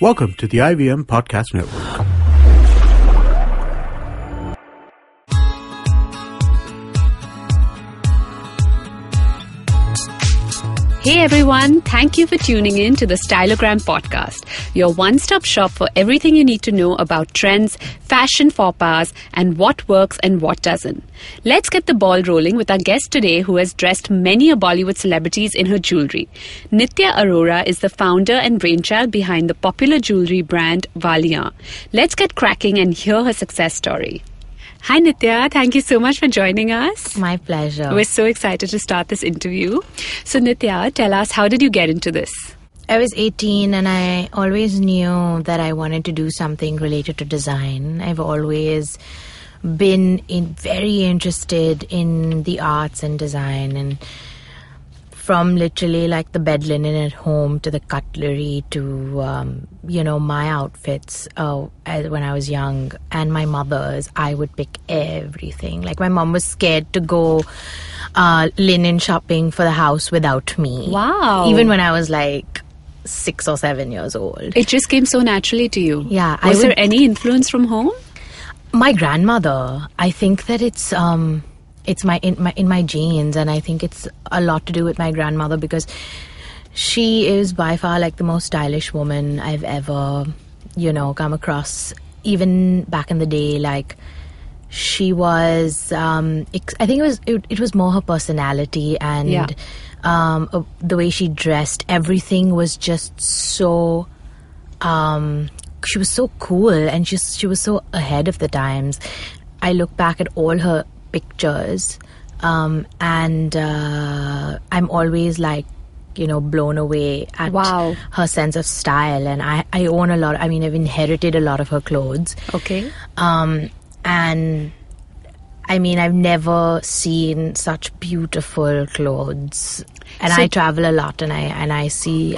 Welcome to the IVM Podcast Network. Hey everyone, thank you for tuning in to the Stylogram podcast, your one-stop shop for everything you need to know about trends, fashion faux pas, and what works and what doesn't. Let's get the ball rolling with our guest today who has dressed many a Bollywood celebrities in her jewelry. Nitya Arora is the founder and brainchild behind the popular jewelry brand Valiant. Let's get cracking and hear her success story. Hi Nitya, thank you so much for joining us. My pleasure. We're so excited to start this interview. So Nitya, tell us, how did you get into this? I was 18 and I always knew that I wanted to do something related to design. I've always been very interested in the arts and design, and from literally like the bed linen at home to the cutlery to, my outfits when I was young and my mother's, I would pick everything. Like my mom was scared to go linen shopping for the house without me. Wow. Even when I was like 6 or 7 years old. It just came so naturally to you. Yeah. Was there any influence from home? My grandmother, I think that it's in my genes, and I think it's a lot to do with my grandmother because she is by far like the most stylish woman I've ever, come across. Even back in the day, like she was, I think it was more her personality and the way she dressed. Everything was just so. She was so cool, and she was so ahead of the times. I look back at all her pictures and I'm always like blown away at her sense of style, and I own a lot. I mean, I've inherited a lot of her clothes. Okay. And I mean, I've never seen such beautiful clothes, and I travel a lot, and I see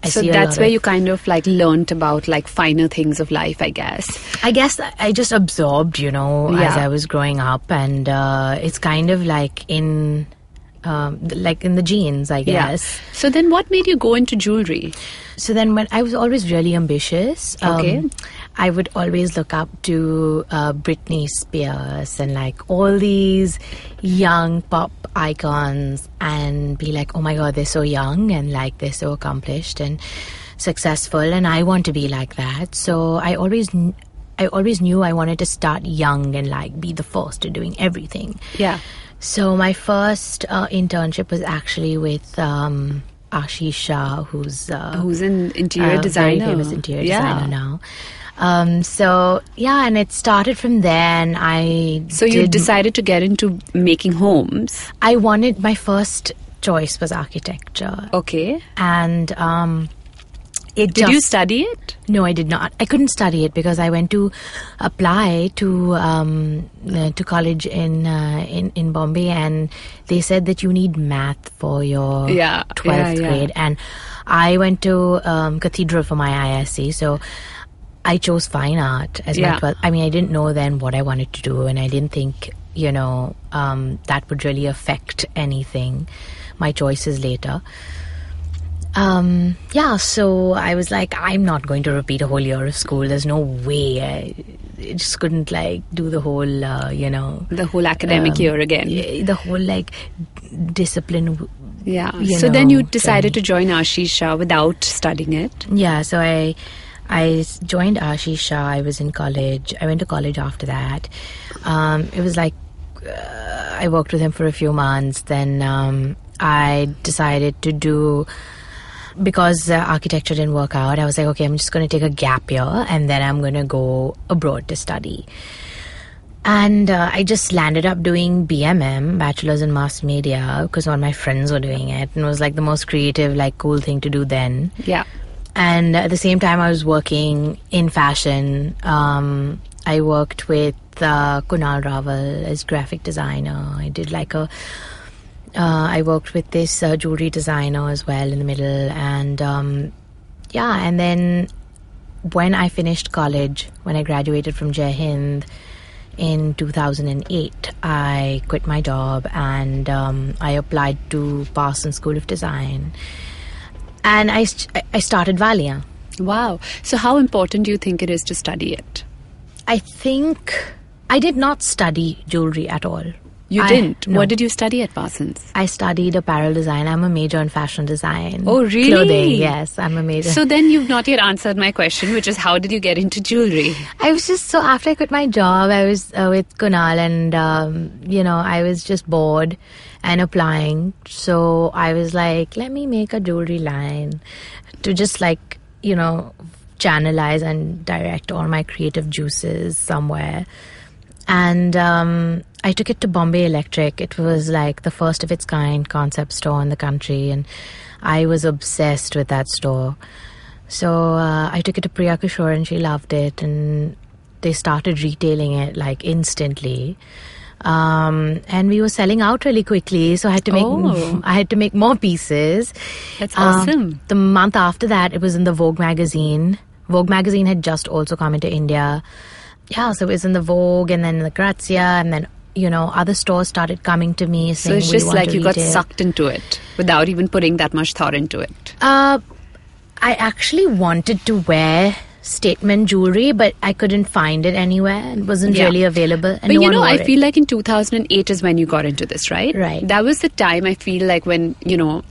so that's where you kind of like learnt about like finer things of life, I guess. I guess I just absorbed, as I was growing up, and it's kind of like in the genes, I guess. Yeah. So then what made you go into jewelry? So then when I was always really ambitious. Okay. I would always look up to Britney Spears and like all these young pop icons and be like, oh my God, they're so young and like they're so accomplished and successful, and I want to be like that. So I always knew I wanted to start young and like be the first to doing everything. Yeah. So my first internship was actually with Ashish Shah, who's an interior designer, very famous interior designer now. And it started from there, and you decided to get into making homes. My first choice was architecture. Okay. And did you study it? No, I did not. I couldn't study it because I went to apply to college in Bombay, and they said that you need math for your 12th grade, and I went to Cathedral for my ISC, so I chose fine art as my 12th. I mean, I didn't know then what I wanted to do, and I didn't think that would really affect anything, my choices later. So I was like, I'm not going to repeat a whole year of school. There's no way. I just couldn't like do the whole, the whole academic year again. The whole like discipline. Yeah. So then you decided to join Ashish Shah without studying it. Yeah. So I joined Ashish Shah. I was in college. I went to college after that. It was like I worked with him for a few months. Then I decided to do. Because architecture didn't work out, I was like, okay, I'm just going to take a gap year and then I'm going to go abroad to study. And I just landed up doing BMM, Bachelor's in Mass Media, because all my friends were doing it. And it was like the most creative, like cool thing to do then. Yeah. And at the same time, I was working in fashion. I worked with Kunal Raval as graphic designer. I did like I worked with this jewelry designer as well in the middle, and and then when I finished college, when I graduated from Jai Hind in 2008, I quit my job and I applied to Parsons School of Design, and I started Valiant. Wow. So how important do you think it is to study it? I think I did not study jewelry at all. You didn't? No. What did you study at Parsons? I studied apparel design. I'm a major in fashion design. Oh, really? Clothing, yes. I'm a major. So then you've not yet answered my question, which is how did you get into jewelry? I was just, so after I quit my job, I was with Kunal and, I was just bored and applying. So I was like, let me make a jewelry line to just channelize and direct all my creative juices somewhere. And I took it to Bombay Electric. It was like the first of its kind concept store in the country, and I was obsessed with that store. So I took it to Priya Kishore and she loved it, and they started retailing it like instantly. And we were selling out really quickly, so I had to make more pieces. That's awesome. The month after that, it was in the Vogue magazine. Vogue magazine had just also come into India. Yeah, so it was in the Vogue and then the Grazia, and then, other stores started coming to me saying, so it's just like you got sucked into it without even putting that much thought into it. I actually wanted to wear statement jewelry, but I couldn't find it anywhere. It wasn't really available. And but I feel like in 2008 is when you got into this, right? Right. That was the time I feel like when,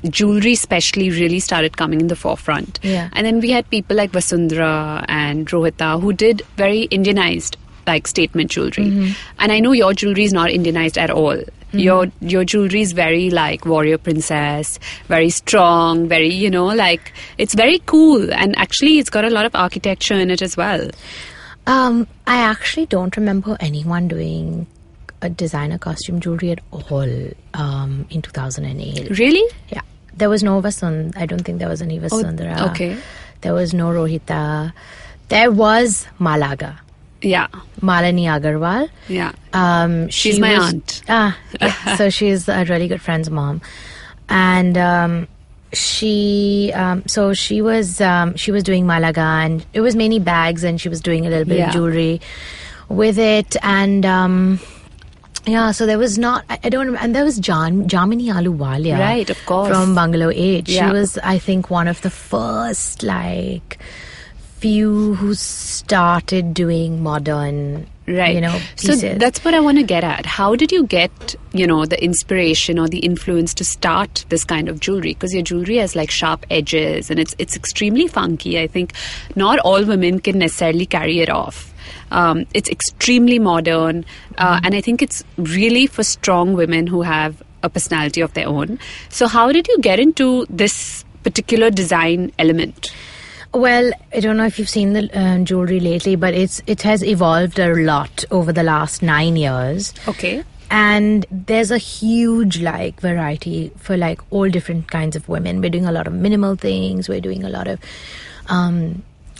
jewelry especially really started coming in the forefront. Yeah. And then we had people like Vasundhara and Rohita who did very Indianized like statement jewelry. Mm-hmm. And I know your jewelry is not Indianized at all. Mm-hmm. Your jewelry is very like warrior princess, very strong, very, it's very cool. And actually it's got a lot of architecture in it as well. I actually don't remember anyone doing a designer costume jewelry at all in 2008. Really? Yeah. There was no Vasundhara. I don't think there was any Vasundhara. Oh, okay. There was no Rohita. There was Malaga. Yeah. Malini Agarwal. Yeah. She's my aunt. Yeah. So she's a really good friend's mom. And she was doing Malaga, and it was mainly bags, and she was doing a little bit of jewelry with it. And so there was not, I don't remember, and there was Jamini Ahluwalia. Right, of course. From Bungalow 8. Yeah. She was, I think, one of the first, few who started doing modern, pieces. So that's what I want to get at. How did you get, the inspiration or the influence to start this kind of jewelry? Because your jewelry has sharp edges and it's extremely funky. I think not all women can necessarily carry it off. It's extremely modern, and I think it's really for strong women who have a personality of their own. So how did you get into this particular design element? Well, I don't know if you've seen the jewelry lately, but it has evolved a lot over the last 9 years. Okay. And there's a huge variety for all different kinds of women. We're doing a lot of minimal things. We're doing a lot of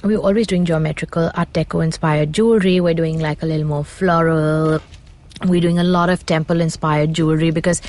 we're always doing geometrical Art Deco inspired jewelry. We're doing a little more floral. We're doing a lot of temple inspired jewelry, because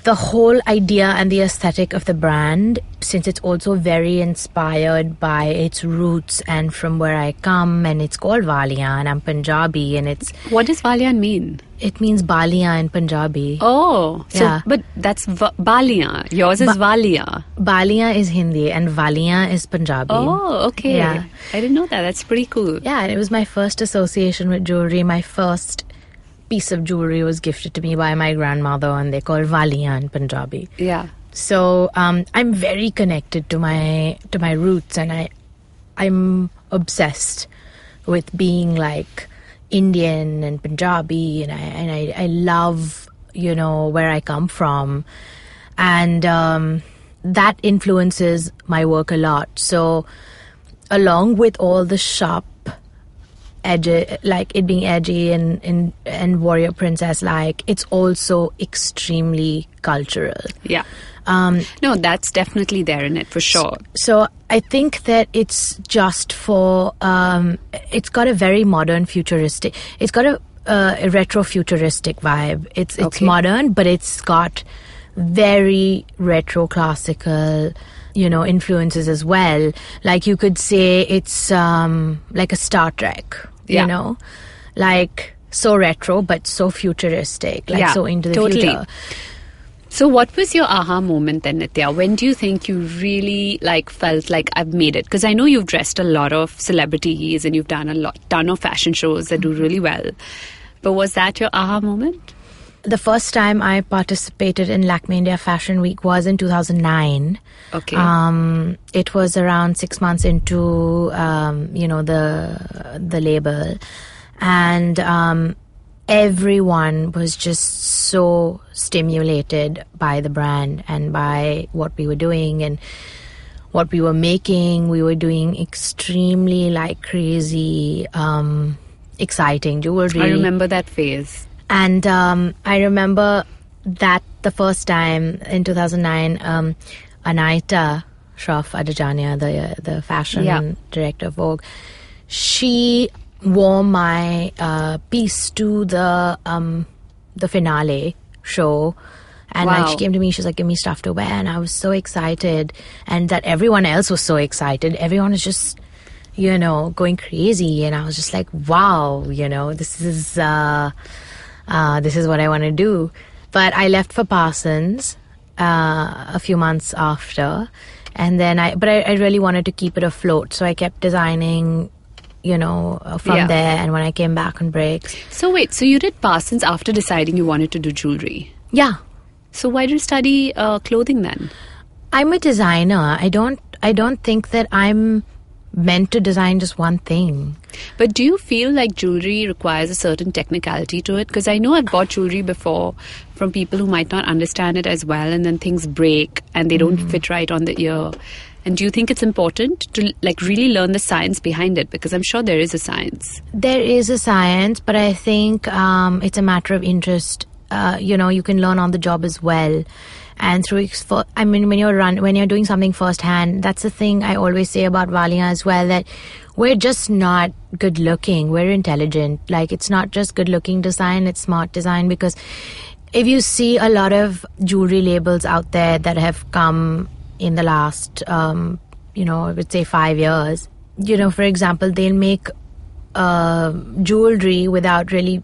the whole idea and the aesthetic of the brand, since it's also very inspired by its roots and from where I come, and it's called Valia, and I'm Punjabi, and it's... What does Valia mean? It means Balia in Punjabi. Oh, so, yeah. But that's Balia. Yours is Valia. Balia is Hindi and Valia is Punjabi. Oh, okay. Yeah. I didn't know that. That's pretty cool. Yeah, and it was my first association with jewelry. My first piece of jewelry was gifted to me by my grandmother, and they call Valia in Punjabi. Yeah. So I'm very connected to my roots, and I'm obsessed with being Indian and Punjabi, and I love where I come from, and that influences my work a lot. So along with all the sharp edgy, it being edgy and warrior princess it's also extremely cultural. Yeah. No, that's definitely there in it for sure. So I think that it's just for it's got a very modern futuristic, it's got a retro futuristic vibe. It's modern, but it's got very retro classical influences as well. You could say it's like a Star Trek, you know, so retro but so futuristic, so into the future. So what was your aha moment then, Nitya? When do you think you really felt like I've made it? Because I know you've dressed a lot of celebrities and you've done a ton of fashion shows that do really well. But was that your aha moment? The first time I participated in Lakme India Fashion Week was in 2009. Okay. It was around 6 months into, the label. And everyone was just so stimulated by the brand and by what we were doing and what we were making. We were doing extremely crazy, exciting jewelry. I remember that phase. And I remember that the first time in 2009, Anaita Shroff Adajania, the fashion director of Vogue, she wore my piece to the finale show. And Wow. she came to me, she was like, give me stuff to wear. And I was so excited. And that everyone else was so excited. Everyone was just, going crazy. And I was just like, wow, this is what I want to do. But I left for Parsons a few months after. And then I really wanted to keep it afloat. So I kept designing, from there. And when I came back on breaks. So wait, so you did Parsons after deciding you wanted to do jewelry? Yeah. So why did you study clothing then? I'm a designer. I don't think that I'm meant to design just one thing. But do you feel like jewelry requires a certain technicality to it? Because I know I've bought jewelry before from people who might not understand it as well, and then things break and they don't fit right on the ear. And do you think it's important to really learn the science behind it? Because I'm sure there is a science. There is a science, but I think it's a matter of interest. You can learn on the job as well. And when you're doing something firsthand, that's the thing I always say about Valia as well, that we're just not good looking. We're intelligent. It's not just good looking design, it's smart design. Because if you see a lot of jewelry labels out there that have come in the last, I would say 5 years, for example, they'll make jewelry without really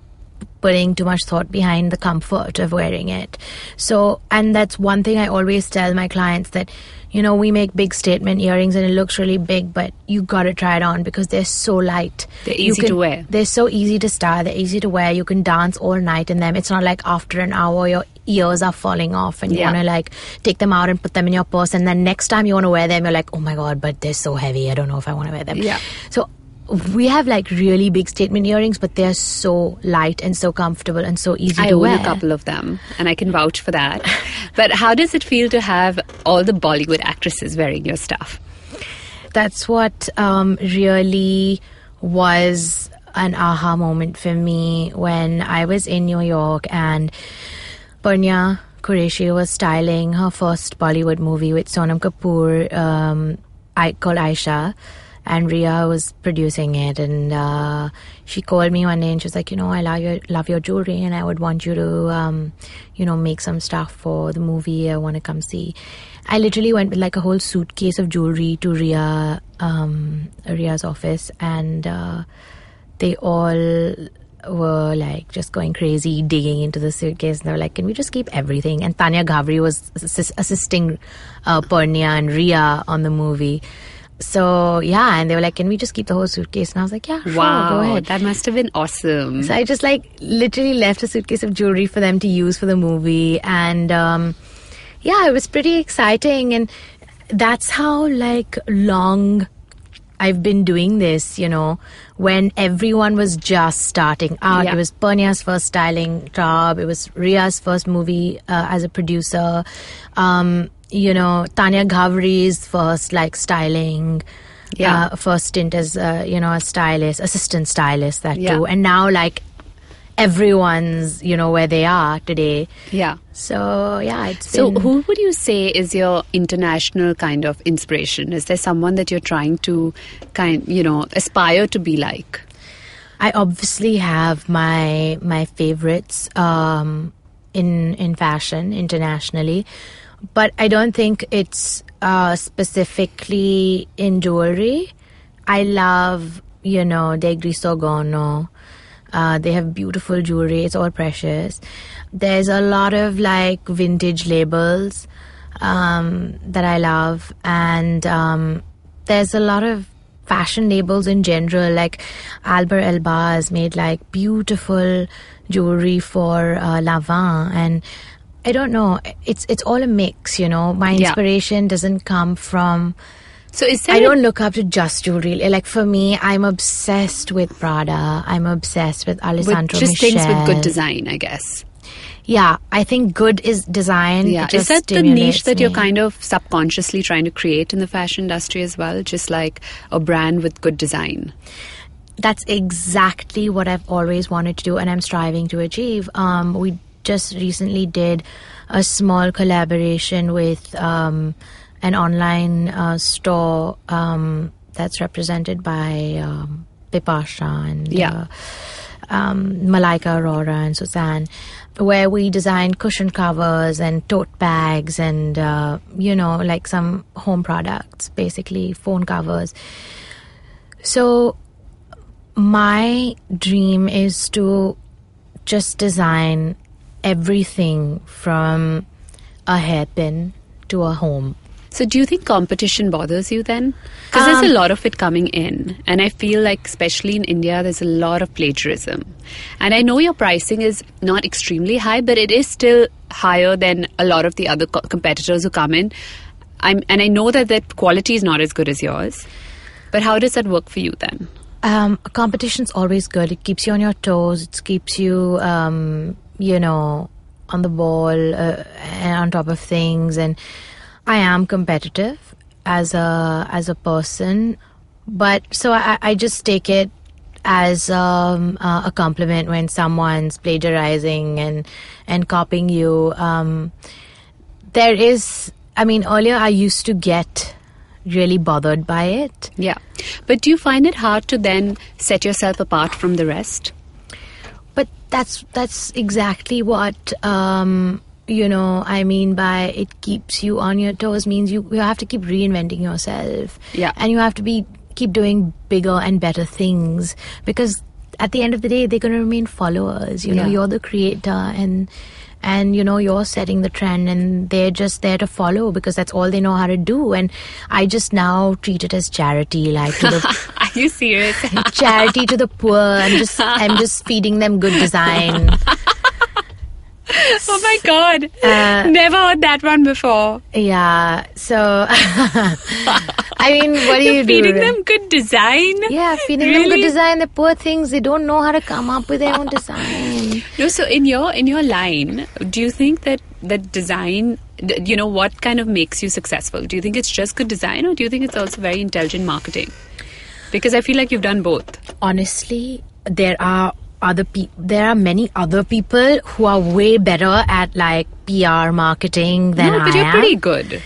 putting too much thought behind the comfort of wearing it. So, and that's one thing I always tell my clients, that, we make big statement earrings and it looks really big, but you got to try it on because they're so light. They're easy to wear. They're so easy to style. They're easy to wear. You can dance all night in them. It's not like after an hour your ears are falling off and you want to take them out and put them in your purse, and then next time you want to wear them, you're like, oh my God, but they're so heavy. I don't know if I want to wear them. Yeah. So we have really big statement earrings, but they're so light and so comfortable and so easy to wear. I own a couple of them and I can vouch for that. But how does it feel to have all the Bollywood actresses wearing your stuff? That's what really was an aha moment for me when I was in New York and Purnia Qureshi was styling her first Bollywood movie with Sonam Kapoor called Aisha. And Ria was producing it, and she called me one day and she was like, I love your jewelry and I would want you to, make some stuff for the movie. I want to come see. I literally went with a whole suitcase of jewelry to Ria's office, and they all were just going crazy, digging into the suitcase. And they were like, can we just keep everything? And Tanya Ghavri was assisting Purnia and Ria on the movie. So, and they were like, can we just keep the whole suitcase? And I was like, yeah, sure, wow, go ahead. That must have been awesome. So I just literally left a suitcase of jewelry for them to use for the movie. And it was pretty exciting. And that's how long I've been doing this, when everyone was just starting out. Yeah. It was Purnia's first styling job. It was Ria's first movie as a producer. Tanya Ghavri's first styling, first stint as a stylist, assistant stylist, too. And now everyone's where they are today. Yeah. So it's so been... who would you say is your international kind of inspiration? Is there someone that you're trying to aspire to be like? I obviously have my favorites in fashion internationally. But I don't think it's specifically in jewelry. I love, Degri Sogono. They have beautiful jewelry. It's all precious. There's a lot of like vintage labels that I love, and there's a lot of fashion labels in general. Like Albert Elbaz made like beautiful jewelry for Lanvin, and I don't know. It's all a mix, My inspiration doesn't come from. So is there I don't look up to just jewelry. Like for me, I'm obsessed with Prada. I'm obsessed with Alessandro just Michel. things with good design, I guess. Yeah, I think good is design. Yeah, It just is that the niche stimulates that you're me. kind of subconsciously trying to create in the fashion industry as well? Just like a brand with good design. That's exactly what I've always wanted to do, and I'm striving to achieve. We just recently did a small collaboration with an online store that's represented by Bipasha and Malaika Aurora and Suzanne, where we designed cushion covers and tote bags and like some home products, basically phone covers. So my dream is to just design everything from a hairpin to a home. So do you think competition bothers you then? Because there's a lot of it coming in. And I feel like, especially in India, there's a lot of plagiarism. And I know your pricing is not extremely high, but it is still higher than a lot of the other competitors who come in. And I know that the quality is not as good as yours. But how does that work for you then? Competition's always good. It keeps you on your toes. It keeps you, on the ball and on top of things. And I am competitive as a person, but so I just take it as a compliment when someone's plagiarizing and copying you. There is, earlier I used to get really bothered by it. Yeah. But do you find it hard to then set yourself apart from the rest? But that's exactly what I mean by it keeps you on your toes, means you have to keep reinventing yourself. Yeah. And you have to keep doing bigger and better things, because at the end of the day, they're going to remain followers. You're the creator, and you're setting the trend, and they're just there to follow because that's all they know how to do. And I just now treat it as charity, like to the Are you serious? charity to the poor. I'm just feeding them good design. Oh my God. Never heard that one before. Yeah. So, what do you do? Feeding them good design? Yeah, feeding them good design. The poor things, they don't know how to come up with their own design. No, so in your line, do you think that the design, what kind of makes you successful? Do you think it's just good design, or do you think it's also very intelligent marketing? Because I feel like you've done both. Honestly, there are many other people who are way better at like PR marketing than I am. No, but you're pretty good.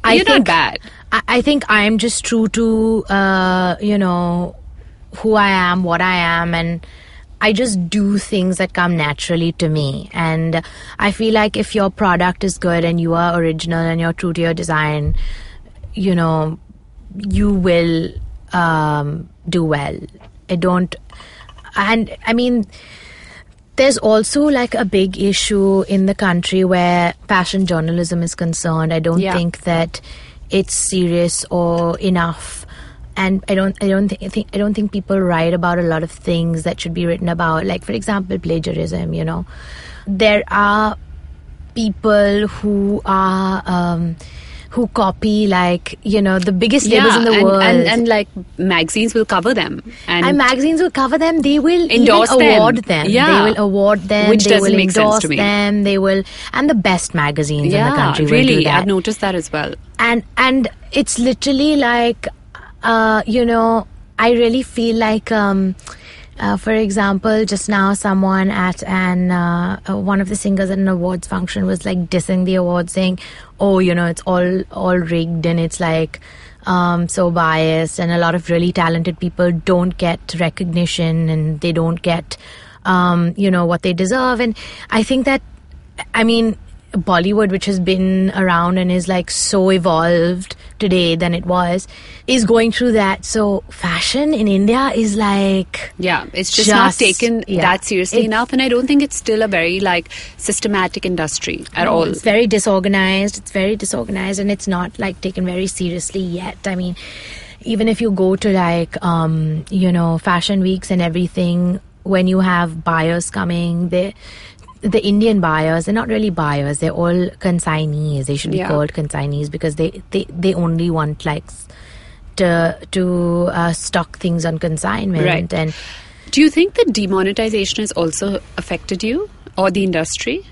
You're not bad. I think I'm just true to who I am, what I am, and I just do things that come naturally to me. And I feel like if your product is good and you are original and you're true to your design, you will do well. There's also like a big issue in the country where fashion journalism is concerned. I don't think that it's serious or enough, and I don't think people write about a lot of things that should be written about. Like, for example, plagiarism. There are people who are who copy, like, the biggest labels in the world. And like magazines will cover them. And magazines will cover them. They will endorse even award them. Yeah. They will award them. Which they doesn't will make sense endorse to me. them. They will, and the best magazines in the country will do that. I've noticed that as well. And it's literally like, I really feel like, for example, just now someone at one of the singers at an awards function was like dissing the award, saying, oh, it's all rigged and it's like so biased, and a lot of really talented people don't get recognition and they don't get what they deserve. And I think that Bollywood, which has been around and is like so evolved today than it was, is going through that. So fashion in India is like... Yeah, it's just not taken that seriously enough. And I don't think it's still a very like systematic industry at all. It's very disorganized. And it's not like taken very seriously yet. I mean, even if you go to like, fashion weeks and everything, when you have buyers coming, the Indian buyers, they're not really buyers, they're all consignees. They should be called consignees because they only want like to stock things on consignment. Right. And do you think that demonetization has also affected you or the industry?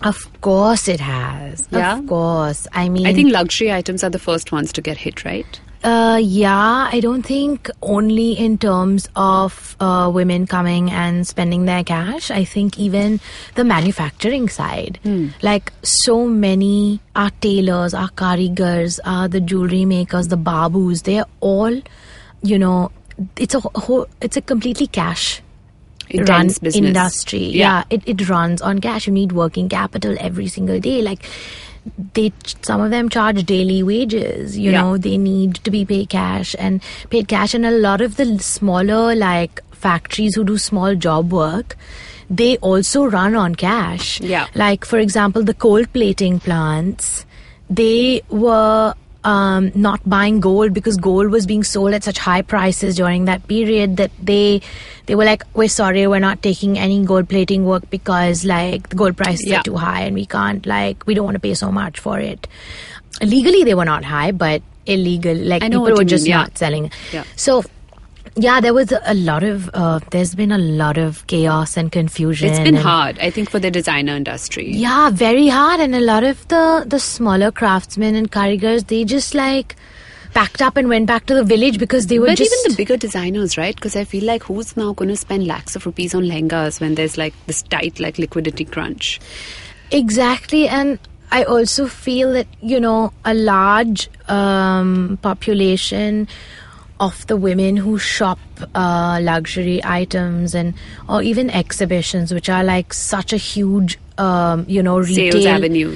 Of course it has. Yeah? Of course. I mean, I think luxury items are the first ones to get hit, right? I don't think only in terms of women coming and spending their cash. I think even the manufacturing side, like so many, our tailors, our karigars, the jewelry makers, the babus, they're all, it's a completely cash run business. Industry. Yeah, it runs on cash. You need working capital every single day. Like, some of them charge daily wages, they need to be paid cash, and a lot of the smaller like factories who do small job work, they also run on cash. Like, for example, the cold plating plants, they were not buying gold because gold was being sold at such high prices during that period that they were like, we're sorry, we're not taking any gold plating work because like the gold prices are too high and we can't, like, we don't want to pay so much for it. Legally they were not high, but illegal, like people were just not selling. So there was there's been a lot of chaos and confusion. It's been hard, I think, for the designer industry. Yeah, very hard. And a lot of the smaller craftsmen and karigars, they just like packed up and went back to the village because they were But even the bigger designers, right? Because I feel like who's now going to spend lakhs of rupees on lehengas when there's like this tight like liquidity crunch? Exactly. And I also feel that, a large population of the women who shop luxury items or even exhibitions, which are like such a huge, retail sales avenue,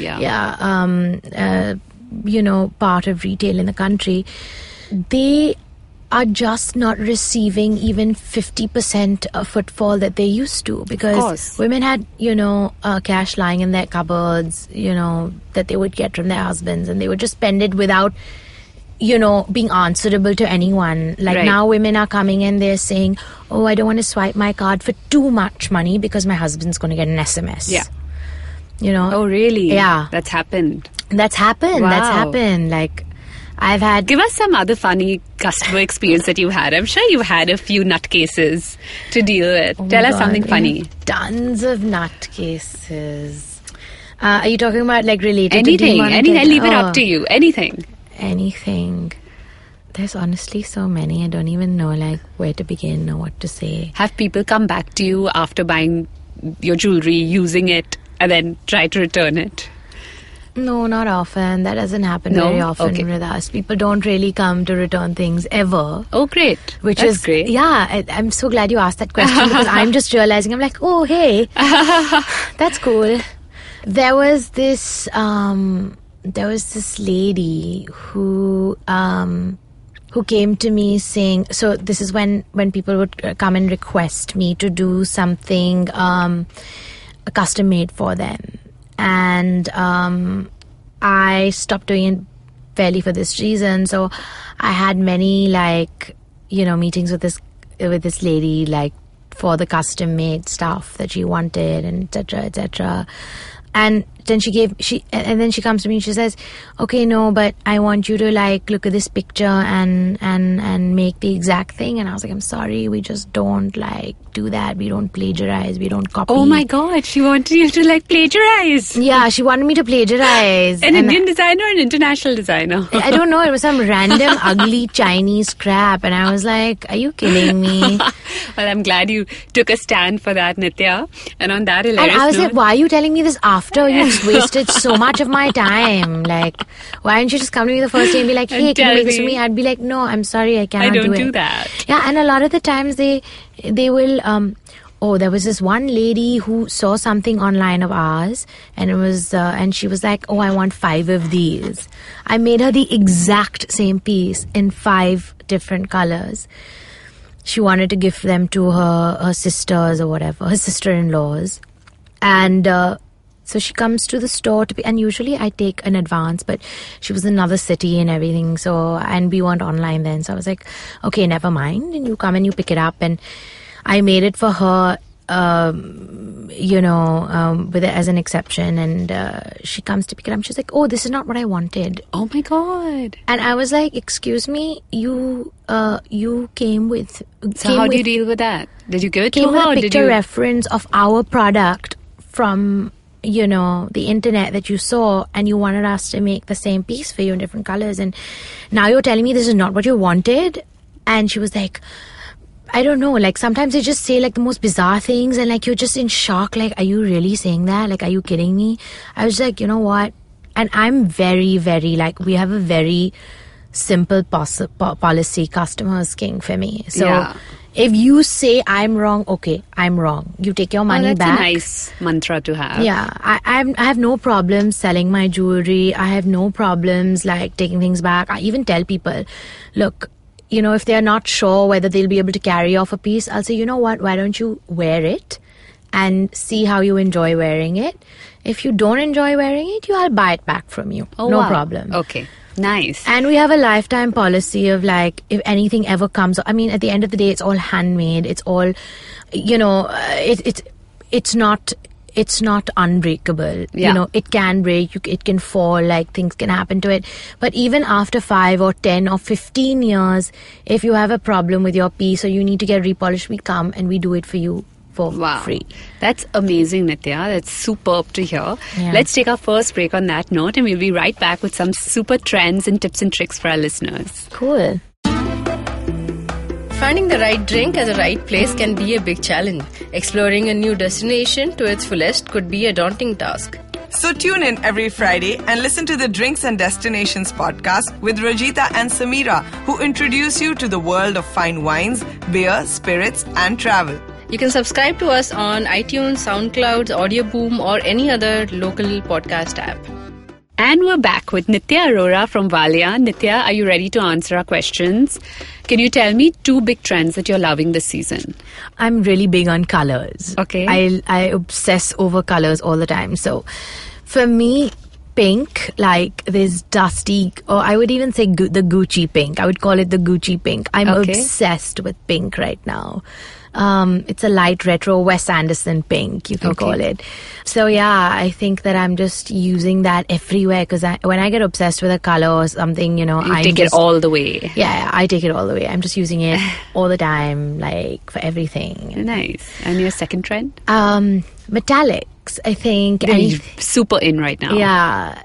part of retail in the country, they are just not receiving even 50% of footfall that they used to, because women had, cash lying in their cupboards, that they would get from their husbands, and they would just spend it without being answerable to anyone. Like now women are coming in, they're saying, oh, I don't want to swipe my card for too much money because my husband's going to get an SMS. Oh, really? Yeah. That's happened. Wow. That's happened. Like, I've had... Give us some other funny customer experience that you had. I'm sure you've had a few nutcases to deal with. Tell us something funny. Tons of nutcases. Are you talking about like related anything, to anything? I leave it up to you. Anything. There's honestly so many. I don't even know like where to begin or what to say. Have people come back to you after buying your jewelry, using it, and then try to return it? No, not often. That doesn't happen very often with us. People don't really come to return things ever. Oh, great. That's great. Yeah, I'm so glad you asked that question because I'm just realizing, I'm like, oh, hey, that's cool. There was this lady who came to me saying, so this is when people would come and request me to do something custom made for them. And I stopped doing it fairly for this reason. So I had many meetings with this lady, like for the custom made stuff that she wanted, and etc. And then she comes to me and she says, okay, no, but I want you to like look at this picture and make the exact thing. And I was like, I'm sorry, we just don't like do that. We don't plagiarize. We don't copy. Oh my God, she wanted you to like plagiarize. Yeah, she wanted me to plagiarize. An Indian designer or an international designer? I don't know. It was some random ugly Chinese crap. And I was like, are you kidding me? Well, I'm glad you took a stand for that, Nitya. And on that hilarious And I was note, like, why are you telling me this after you've wasted so much of my time? Like, why didn't you just come to me the first day and be like, hey, can you make this for me? I'd be like, no, I'm sorry, I cannot do it. I don't do that. Yeah, and a lot of the times they will there was this one lady who saw something online of ours, and it was, and she was like, I want 5 of these. I made her the exact same piece in 5 different colors. She wanted to give them to her sisters or whatever, her sister-in-laws. And so she comes to the store and usually I take an advance, but she was in another city and everything. And we weren't online then. So I was like, okay, never mind. And you come and you pick it up. And I made it for her, with it as an exception. And she comes to pick it up. She's like, this is not what I wanted. Oh my God. And I was like, excuse me, you came with... So how do you deal with that? Did you give it to her? Came with or a did picture you... reference of our product from, the internet that you saw, and you wanted us to make the same piece for you in different colors. And now you're telling me this is not what you wanted? And she was like... I don't know, like sometimes they just say like the most bizarre things and like you're just in shock, like, are you really saying that? Like, are you kidding me? I was like, you know what? And I'm very, very, like, we have a very simple policy, customers king for me. So if you say I'm wrong, okay, I'm wrong. You take your money that's back. That's a nice mantra to have. Yeah, I have no problems selling my jewelry. I have no problems like taking things back. I even tell people, look, if they're not sure whether they'll be able to carry off a piece, I'll say, you know what, why don't you wear it and see how you enjoy wearing it. If you don't enjoy wearing it, I'll buy it back from you. No problem. Okay, nice. And we have a lifetime policy of like, if anything ever comes, I mean, at the end of the day, it's all handmade. It's all, it's not unbreakable. Yeah. It can break, it can fall, like things can happen to it. But even after 5 or 10 or 15 years, if you have a problem with your piece or you need to get repolished, we come and we do it for you for free. That's amazing, Nitya. That's superb to hear. Yeah. Let's take our first break on that note and we'll be right back with some super trends and tips and tricks for our listeners. Cool. Finding the right drink at the right place can be a big challenge. Exploring a new destination to its fullest could be a daunting task. So tune in every Friday and listen to the Drinks and Destinations podcast with Rajita and Samira, who introduce you to the world of fine wines, beer, spirits, and travel. You can subscribe to us on iTunes, SoundCloud, Audioboom, or any other local podcast app. And we're back with Nitya Arora from Valia. Nitya, are you ready to answer our questions? Can you tell me 2 big trends that you're loving this season? I'm really big on colors. Okay. I obsess over colors all the time. So for me, pink, like this dusty, or I would even say the Gucci pink. I would call it the Gucci pink. I'm obsessed with pink right now. It's a light retro Wes Anderson pink, you can call it. So yeah, I think that I'm just using that everywhere because when I get obsessed with a color or something, I take it all the way. Yeah, I take it all the way. I'm just using it all the time, like for everything. Nice. And your second trend? Metallics, I think. They're super in right now. Yeah.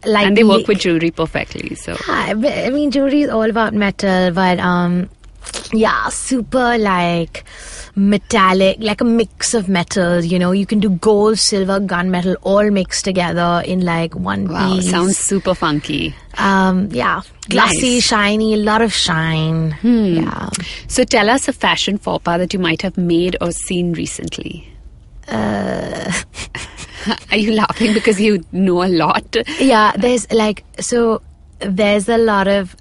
Like, and they work with jewelry perfectly. So I mean, jewelry is all about metal, but super like metallic, like a mix of metals. You can do gold, silver, gunmetal all mixed together in like one piece. Sounds super funky. Glossy, nice. Shiny, a lot of shine. Yeah. So tell us a fashion faux pas that you might have made or seen recently. Are you laughing because you know a lot? Yeah, there's a lot of,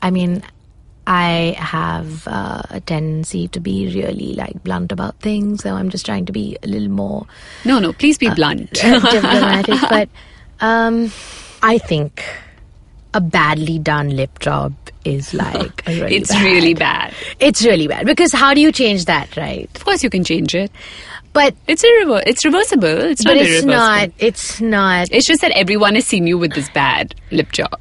I have a tendency to be really like blunt about things, so I'm just trying to be a little more... No, please be blunt. Diplomatic, but I think a badly done lip job is like really It's really bad. It's really bad, because how do you change that, right? Of course you can change it. But it's reversible. It's not irreversible. It's not. It's just that everyone has seen you with this bad lip job.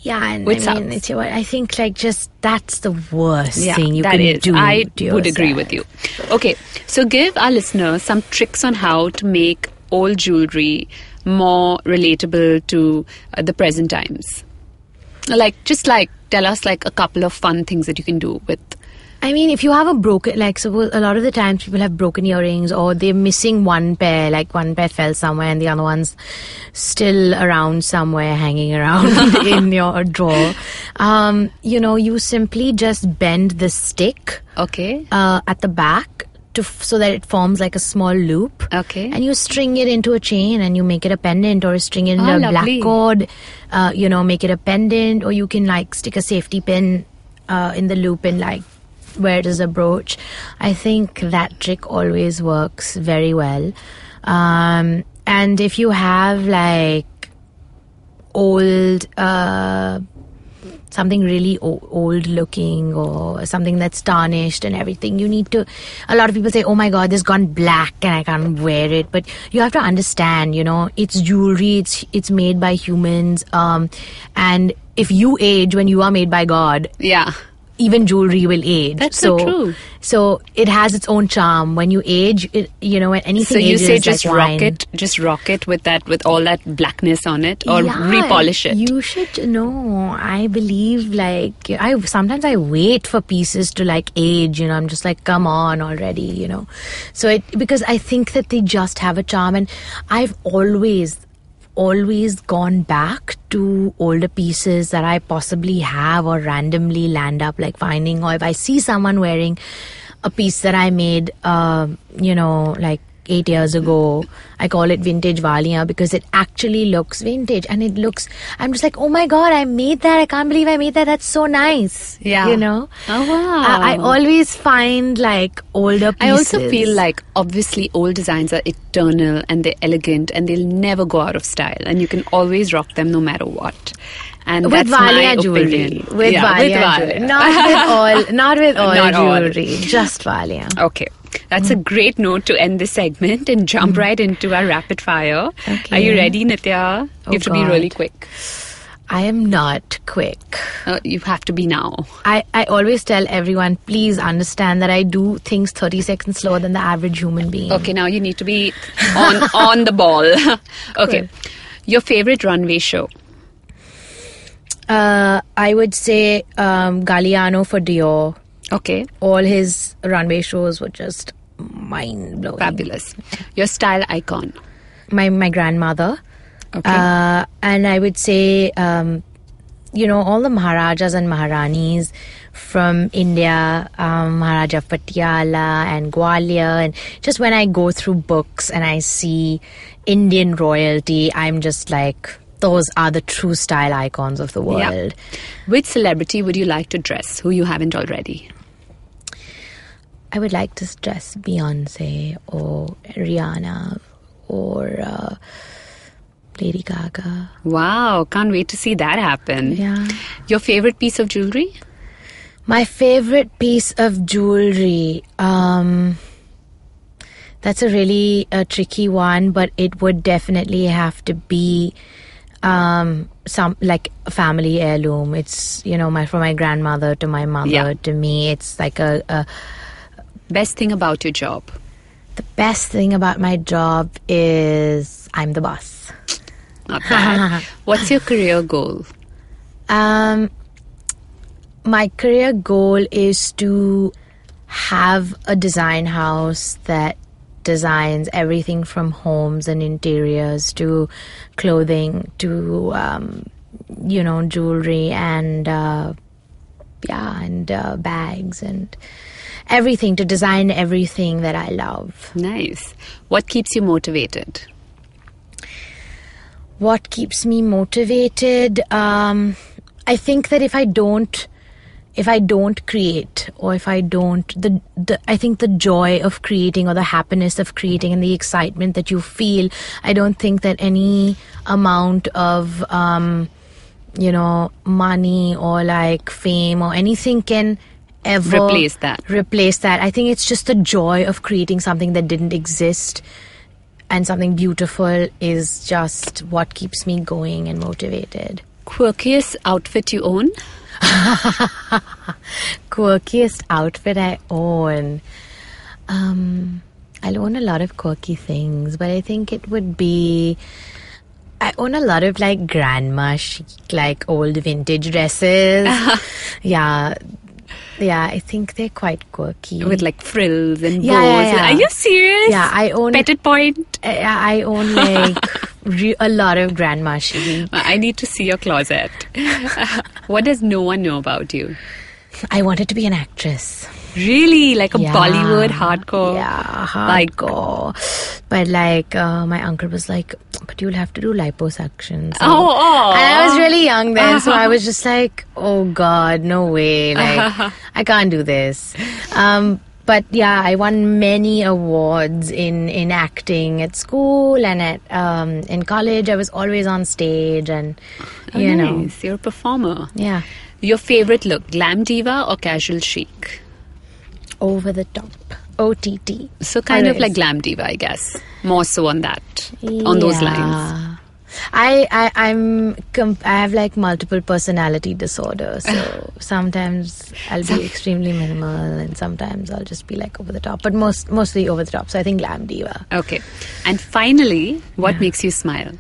Yeah, and I think like just that's the worst thing you can do. I would agree with you. Okay, so give our listeners some tricks on how to make old jewelry more relatable to the present times. Tell us like a couple of fun things that you can do with. If you have a broken, like suppose a lot of the times people have broken earrings or they're missing one pair, like one pair fell somewhere and the other one's still around somewhere hanging around in your drawer. You simply just bend the stick at the back so that it forms like a small loop. Okay. And you string it into a chain and you make it a pendant, or string it into a lovely. black cord, make it a pendant, or you can like stick a safety pin in the loop and like wear it as a brooch. I think that trick always works very well. And if you have like old, something really old looking, or something that's tarnished and everything, you need to, a lot of people say, oh my god, this gone black and I can't wear it, but you have to understand, it's jewelry, it's made by humans, and if you age when you are made by God, Yeah. even jewelry will age. That's so true. So it has its own charm. When you age, when anything So you ages, say just like rock wine. it with all that blackness on it, or repolish it. You should know. I believe sometimes I wait for pieces to like age. I'm just like, come on already. So because I think that they just have a charm, and I've always gone back to older pieces that I possibly have or randomly land up like finding, or if I see someone wearing a piece that I made, like 8 years ago, I call it vintage Valia because it actually looks vintage, and I'm just like, oh my god, I made that, I can't believe I made that, that's so nice. Yeah. Oh wow. I always find like older pieces. I also feel like obviously old designs are eternal and they're elegant and they'll never go out of style, and you can always rock them no matter what. And with that's my Valia jewelry. opinion. With Yeah, Valia jewelry. Not with all Not all. jewelry. Just Valia. Okay. That's a great note to end this segment and jump right into our rapid fire. Okay. Are you ready, Nitya? You have to be God. really quick. I am not quick. You have to be now. I always tell everyone, please understand that I do things 30 seconds slower than the average human being. Okay, now you need to be on the ball. Okay. Cool. Your favorite runway show? I would say Galliano for Dior. Okay. All his runway shows were just mind-blowing. Fabulous. Your style icon? My grandmother. Okay. And I would say, all the Maharajas and Maharanis from India, Maharaja Patiala and Gwalior, and just when I go through books and I see Indian royalty, I'm just like, those are the true style icons of the world. Yeah. Which celebrity would you like to dress, who you haven't already? I would like to dress Beyonce or Rihanna or Lady Gaga. Wow, can't wait to see that happen. Yeah. Your favorite piece of jewelry? My favorite piece of jewelry, that's a really tricky one, but it would definitely have to be some like a family heirloom. It's from my grandmother to my mother to me. It's like a Best thing about your job? the best thing about my job is I'm the boss. Not bad. What's your career goal? My career goal is to have a design house that designs everything from homes and interiors to clothing to jewelry and bags and everything, to design everything that I love. Nice. What keeps you motivated? What keeps me motivated? I think that if I don't create, or if I don't, I think the joy of creating or the happiness of creating and the excitement that you feel, I don't think that any amount of, money or like fame or anything can ever Replace that. I think it's just the joy of creating something that didn't exist, and something beautiful is just what keeps me going and motivated. Quirkiest outfit you own? Quirkiest outfit I own. I own a lot of quirky things, but I think it would be, I own a lot of like grandma chic, like old vintage dresses. Yeah, I think they're quite quirky. With like frills and bows. Yeah. Are you serious? Yeah, I own Petit point? I own like a lot of grandma chic. I need to see your closet. What does no one know about you? I wanted to be an actress. Really? Like a Yeah. Bollywood hardcore? Yeah, Like- hardcore. But like, my uncle was like, but you'll have to do liposuction. So. Oh. And I was really young then, so I was just like, oh God, no way. Like, I can't do this. But yeah, I won many awards in acting at school and at in college. I was always on stage and, you know. Nice. You're a performer. Yeah. Your favorite look, glam diva or casual chic? Over the top. OTT. So kind of Always. like glam diva, I guess. More so on that, on those lines. I have like multiple personality disorder, so sometimes I'll be extremely minimal and sometimes I'll just be like over the top, but mostly over the top. So I think glam diva. Okay. And finally, what makes you smile?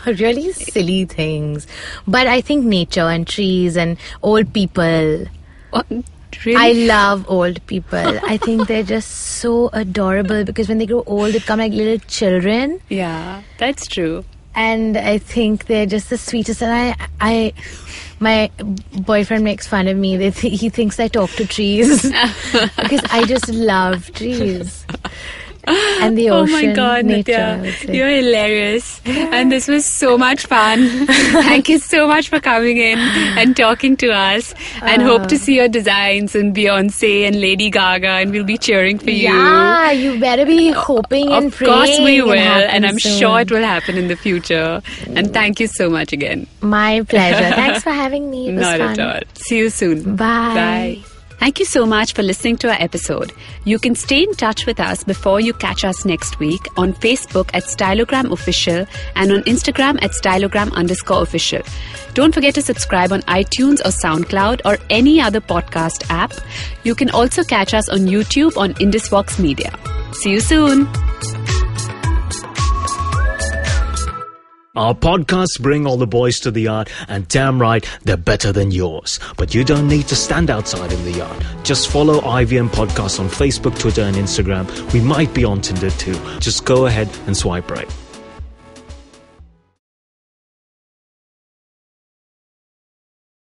Really silly things, but I think nature and trees and old people. Oh, really? I love old people. I think they're just so adorable because when they grow old, they become like little children. Yeah, that's true. And I think they're just the sweetest. And my boyfriend makes fun of me. He thinks I talk to trees because I just love trees and the Oh ocean. my God, nature, I would Nitya, say. you're hilarious. And this was so much fun. Thank you so much for coming in and talking to us. And hope to see your designs in Beyonce and Lady Gaga, and we'll be cheering for you. Yeah, you better be hoping and Of praying. course we will, it happens and I'm soon. sure it will happen in the future. And thank you so much again. My pleasure. Thanks for having me. It was Not fun. at all. See you soon. Bye. Bye. Thank you so much for listening to our episode. You can stay in touch with us before you catch us next week on Facebook at Stylogram Official and on Instagram at Stylogram_official. Don't forget to subscribe on iTunes or SoundCloud or any other podcast app. You can also catch us on YouTube on IndusVox Media. See you soon. Our podcasts bring all the boys to the yard, and damn right, they're better than yours. But you don't need to stand outside in the yard. Just follow IVM Podcasts on Facebook, Twitter, and Instagram. We might be on Tinder too. Just go ahead and swipe right.